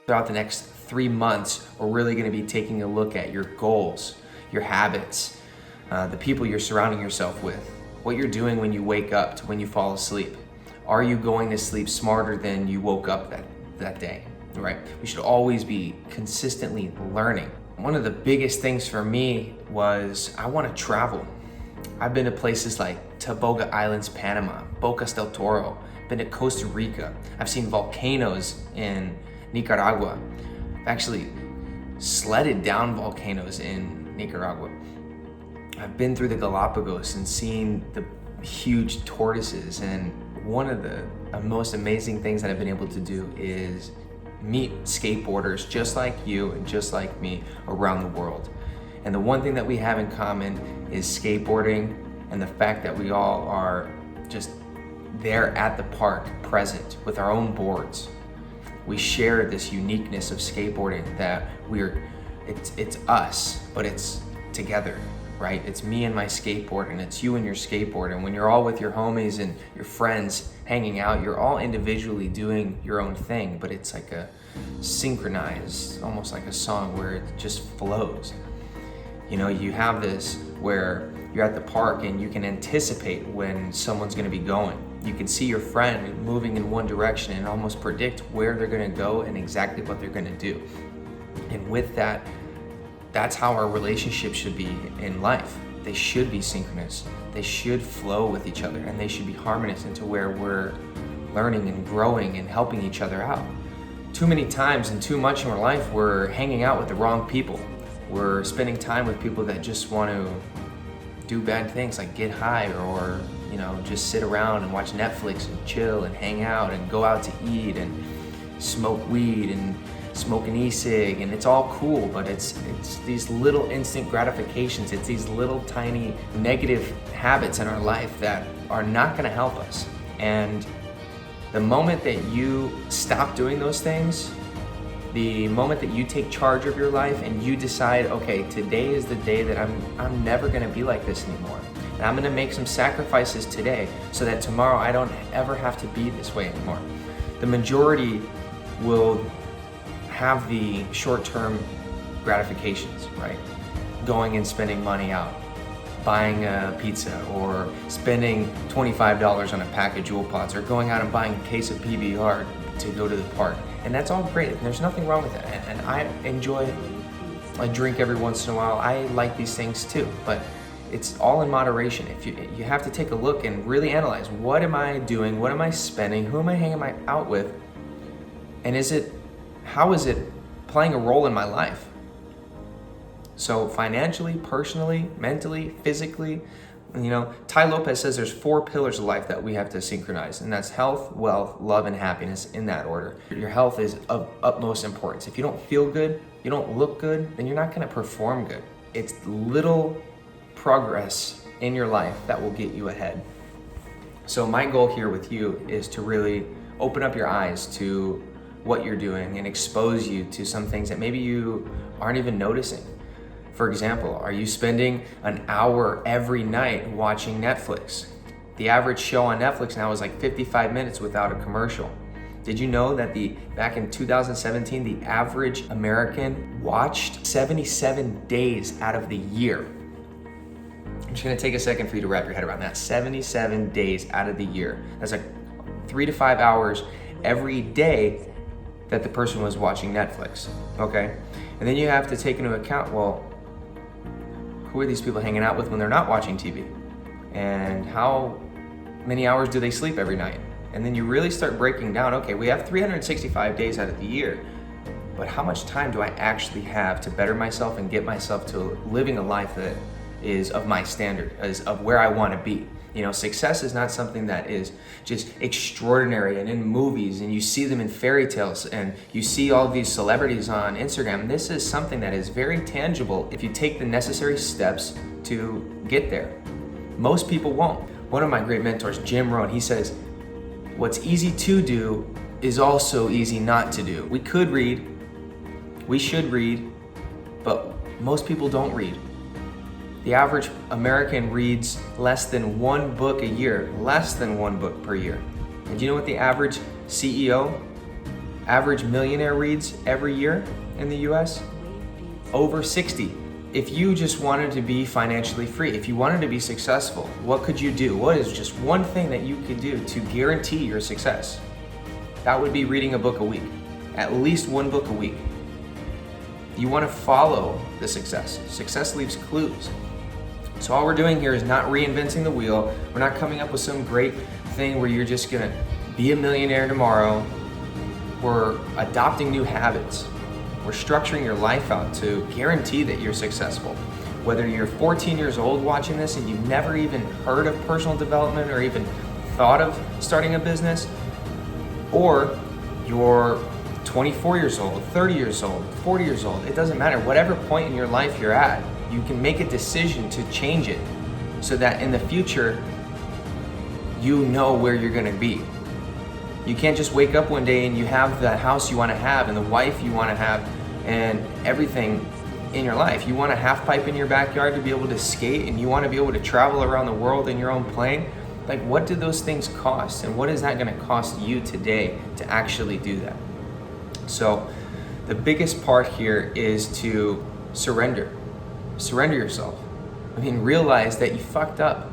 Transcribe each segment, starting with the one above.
Throughout the next 3 months, we're really gonna be taking a look at your goals, your habits, the people you're surrounding yourself with, what you're doing when you wake up to when you fall asleep. Are you going to sleep smarter than you woke up that day, right? We should always be consistently learning. One of the biggest things for me was I wanna travel. I've been to places like Toboga Islands, Panama, Bocas del Toro, been to Costa Rica. I've seen volcanoes in Nicaragua. I've actually sledded down volcanoes in Nicaragua. I've been through the Galapagos and seen the huge tortoises, and one of the most amazing things that I've been able to do is meet skateboarders just like you and just like me around the world. And the one thing that we have in common is skateboarding and the fact that we all are just there at the park, present with our own boards. We share this uniqueness of skateboarding that it's us, but it's together, right? It's me and my skateboard, and it's you and your skateboard. And when you're all with your homies and your friends hanging out, you're all individually doing your own thing, but it's like a synchronized, almost like a song where it just flows. You know, you have this where you're at the park and you can anticipate when someone's gonna be going. You can see your friend moving in one direction and almost predict where they're gonna go and exactly what they're gonna do. And with that, that's how our relationships should be in life. They should be synchronous. They should flow with each other, and they should be harmonious into where we're learning and growing and helping each other out. Too many times and too much in our life, we're hanging out with the wrong people. We're spending time with people that just want to do bad things like get high or just sit around and watch Netflix and chill and hang out and go out to eat and smoke weed and smoke an e-cig, and it's all cool, but it's these little instant gratifications. It's these little tiny negative habits in our life that are not gonna help us. And the moment that you stop doing those things, the moment that you take charge of your life and you decide, okay, today is the day that I'm never gonna be like this anymore. And I'm gonna make some sacrifices today so that tomorrow I don't ever have to be this way anymore. The majority will have the short-term gratifications, right? Going and spending money out, buying a pizza, or spending $25 on a pack of Jewel Pods, or going out and buying a case of PBR to go to the park. And that's all great, and there's nothing wrong with that. And I enjoy a drink every once in a while. I like these things too, but it's all in moderation. If you have to take a look and really analyze, what am I doing? What am I spending? Who am I hanging out with? And how is it playing a role in my life? So financially, personally, mentally, physically, Tai Lopez says there's 4 pillars of life that we have to synchronize, and that's health, wealth, love, and happiness, in that order. Your health is of utmost importance. If you don't feel good, you don't look good, then you're not gonna perform good. It's little progress in your life that will get you ahead. So my goal here with you is to really open up your eyes to what you're doing and expose you to some things that maybe you aren't even noticing. For example, are you spending an hour every night watching Netflix? The average show on Netflix now is like 55 minutes without a commercial. Did you know that back in 2017, the average American watched 77 days out of the year? I'm just gonna take a second for you to wrap your head around that. 77 days out of the year. That's like 3 to 5 hours every day that the person was watching Netflix, okay? And then you have to take into account, well, who are these people hanging out with when they're not watching TV? And how many hours do they sleep every night? And then you really start breaking down, okay, we have 365 days out of the year, but how much time do I actually have to better myself and get myself to living a life that is of my standard, is of where I wanna be? Success is not something that is just extraordinary and in movies and you see them in fairy tales and you see all these celebrities on Instagram. This is something that is very tangible if you take the necessary steps to get there. Most people won't. One of my great mentors, Jim Rohn, he says, what's easy to do is also easy not to do. We could read, we should read, but most people don't read. The average American reads less than 1 book a year, less than 1 book per year. And do you know what the average CEO average millionaire reads every year in the US? Over 60. If you just wanted to be financially free, if you wanted to be successful, what could you do? What is just one thing that you could do to guarantee your success? That would be reading a book a week, at least one book a week. You want to follow the success. Success leaves clues. So all we're doing here is not reinventing the wheel. We're not coming up with some great thing where you're just gonna be a millionaire tomorrow. We're adopting new habits. We're structuring your life out to guarantee that you're successful. Whether you're 14 years old watching this and you've never even heard of personal development or even thought of starting a business, or you're 24 years old, 30 years old, 40 years old, it doesn't matter. Whatever point in your life you're at, you can make a decision to change it so that in the future, you know where you're gonna be. You can't just wake up one day and you have the house you wanna have and the wife you wanna have and everything in your life. You want a half pipe in your backyard to be able to skate, and you wanna be able to travel around the world in your own plane. Like, what do those things cost? And what is that gonna cost you today to actually do that? So the biggest part here is to surrender. Surrender yourself. I mean, realize that you fucked up.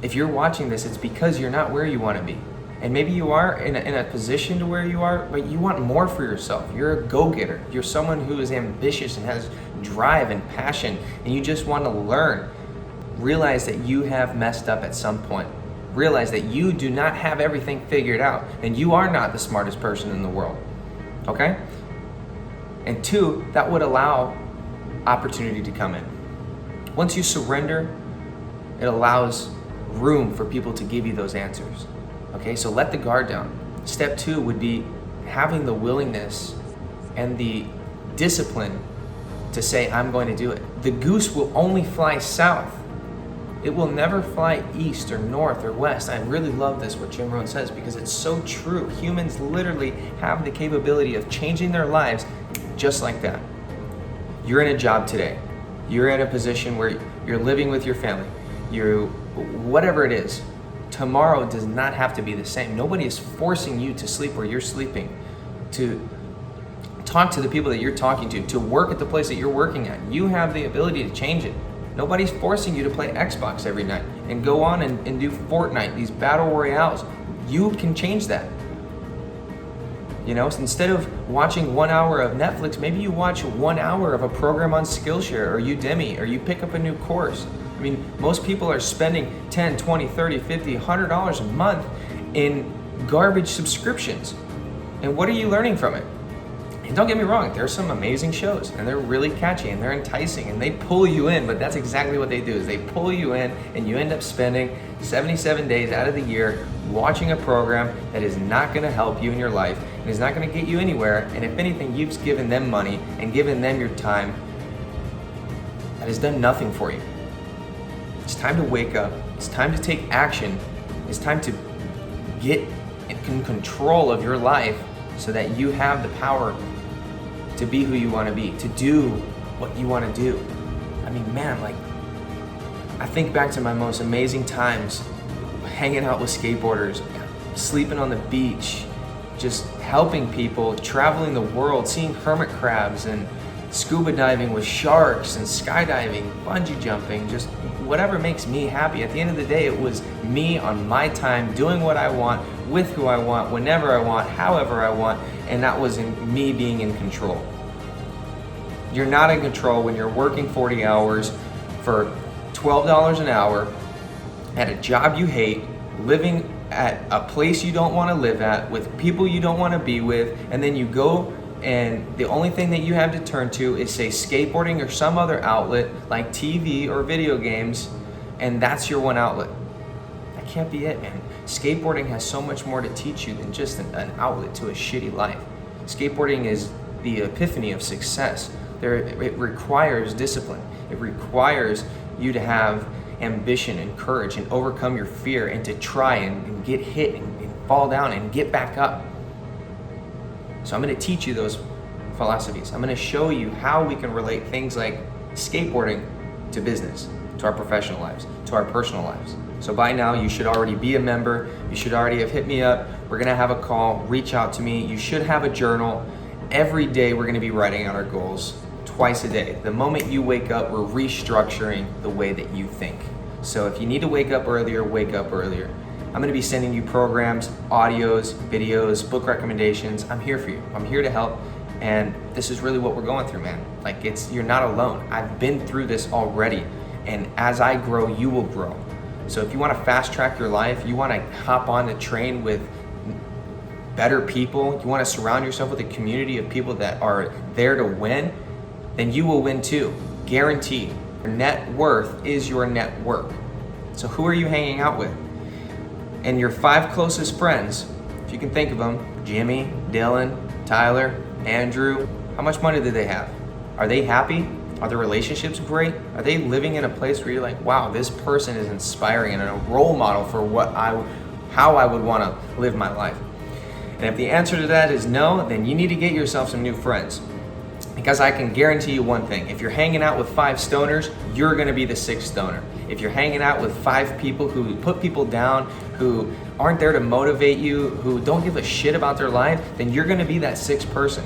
If you're watching this, it's because you're not where you want to be. And maybe you are in a position to where you are, but you want more for yourself. You're a go-getter. You're someone who is ambitious and has drive and passion, and you just want to learn. Realize that you have messed up at some point. Realize that you do not have everything figured out, and you are not the smartest person in the world. Okay? And two, that would allow opportunity to come in. Once you surrender, it allows room for people to give you those answers. Okay, so let the guard down. Step two would be having the willingness and the discipline to say, I'm going to do it. The goose will only fly south. It will never fly east or north or west. I really love this, what Jim Rohn says, because it's so true. Humans literally have the capability of changing their lives just like that. You're in a job today. You're in a position where you're living with your family. Whatever it is, tomorrow does not have to be the same. Nobody is forcing you to sleep where you're sleeping, to talk to the people that you're talking to work at the place that you're working at. You have the ability to change it. Nobody's forcing you to play Xbox every night and go on and do Fortnite, these battle royales. You can change that. You know, so instead of watching 1 hour of Netflix, maybe you watch 1 hour of a program on Skillshare or Udemy, or you pick up a new course. I mean, most people are spending $10, $20, $30, $50, $100 a month in garbage subscriptions. And what are you learning from it? And don't get me wrong, there's some amazing shows and they're really catchy and they're enticing and they pull you in, but that's exactly what they do, is they pull you in and you end up spending 77 days out of the year watching a program that is not gonna help you in your life and is not gonna get you anywhere. And if anything, you've given them money and given them your time that has done nothing for you. It's time to wake up. It's time to take action. It's time to get in control of your life so that you have the power to be who you want to be, to do what you want to do. I mean, man, like, I think back to my most amazing times hanging out with skateboarders, sleeping on the beach, just helping people, traveling the world, seeing hermit crabs and scuba diving with sharks and skydiving, bungee jumping, just whatever makes me happy. At the end of the day, it was me on my time, doing what I want, with who I want, whenever I want, however I want, and that was me being in control. You're not in control when you're working 40 hours for $12 an hour at a job you hate, living at a place you don't want to live at, with people you don't want to be with, and then you go and the only thing that you have to turn to is, say, skateboarding or some other outlet like TV or video games, and that's your one outlet. That can't be it, man. Skateboarding has so much more to teach you than just an outlet to a shitty life. Skateboarding is the epiphany of success. It requires discipline. It requires you to have ambition and courage and overcome your fear and to try and get hit and fall down and get back up. So I'm going to teach you those philosophies. I'm going to show you how we can relate things like skateboarding to business, to our professional lives, to our personal lives. So by now, you should already be a member. You should already have hit me up. We're gonna have a call, reach out to me. You should have a journal. Every day, we're gonna be writing out our goals, twice a day. The moment you wake up, we're restructuring the way that you think. So if you need to wake up earlier, wake up earlier. I'm gonna be sending you programs, audios, videos, book recommendations. I'm here for you. I'm here to help. And this is really what we're going through, man. Like, you're not alone. I've been through this already. And as I grow, you will grow. So if you want to fast track your life, you want to hop on the train with better people, you want to surround yourself with a community of people that are there to win, then you will win too. Guaranteed. Your net worth is your net worth. So who are you hanging out with? And your 5 closest friends, if you can think of them, Jimmy, Dylan, Tyler, Andrew, how much money do they have? Are they happy? Are their relationships great? Are they living in a place where you're like, wow, this person is inspiring and a role model for how I would want to live my life? And if the answer to that is no, then you need to get yourself some new friends. Because I can guarantee you one thing, if you're hanging out with 5 stoners, you're gonna be the 6th stoner. If you're hanging out with 5 people who put people down, who aren't there to motivate you, who don't give a shit about their life, then you're gonna be that 6th person.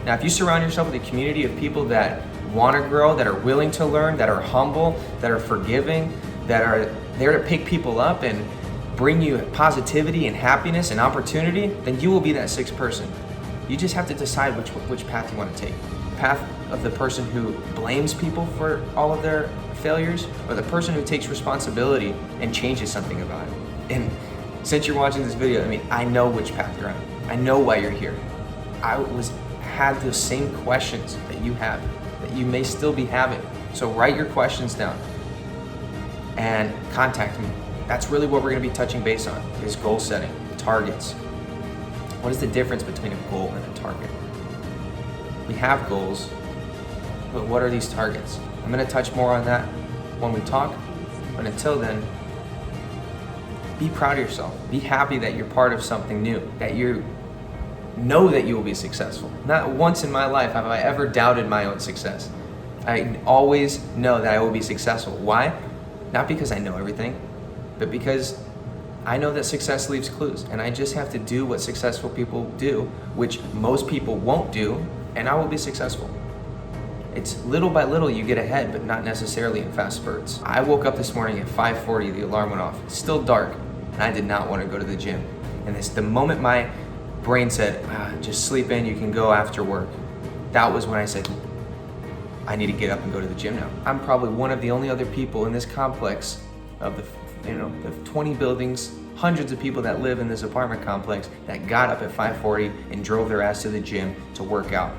Now, if you surround yourself with a community of people that wanna grow, that are willing to learn, that are humble, that are forgiving, that are there to pick people up and bring you positivity and happiness and opportunity, then you will be that 6th person. You just have to decide which path you want to take. The path of the person who blames people for all of their failures, or the person who takes responsibility and changes something about it. And since you're watching this video, I know which path you're on. I know why you're here. I had those same questions that you have, that you may still be having. So write your questions down and contact me. That's really what we're gonna be touching base on, is goal setting, targets. What is the difference between a goal and a target? We have goals, but what are these targets? I'm gonna touch more on that when we talk, but until then, be proud of yourself. Be happy that you're part of something new, that you know that you will be successful. Not once in my life have I ever doubted my own success. I always know that I will be successful. Why? Not because I know everything, but because I know that success leaves clues, and I just have to do what successful people do, which most people won't do, and I will be successful. It's little by little you get ahead, but not necessarily in fast spurts. I woke up this morning at 5:40, the alarm went off. It's still dark, and I did not want to go to the gym. And it's the moment my brain said, just sleep in, you can go after work. That was when I said, I need to get up and go to the gym now. I'm probably one of the only other people in this complex of the 20 buildings, hundreds of people that live in this apartment complex that got up at 5:40 and drove their ass to the gym to work out.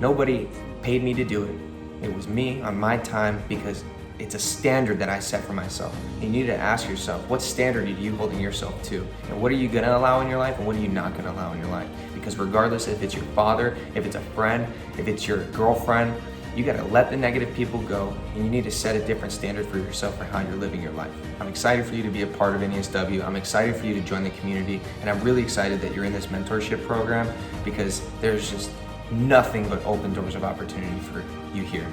Nobody paid me to do it. It was me on my time, because it's a standard that I set for myself. You need to ask yourself, what standard are you holding yourself to? And what are you gonna allow in your life, and what are you not gonna allow in your life? Because regardless if it's your father, if it's a friend, if it's your girlfriend, you gotta let the negative people go, and you need to set a different standard for yourself for how you're living your life. I'm excited for you to be a part of NESW. I'm excited for you to join the community, and I'm really excited that you're in this mentorship program, because there's just nothing but open doors of opportunity for you here.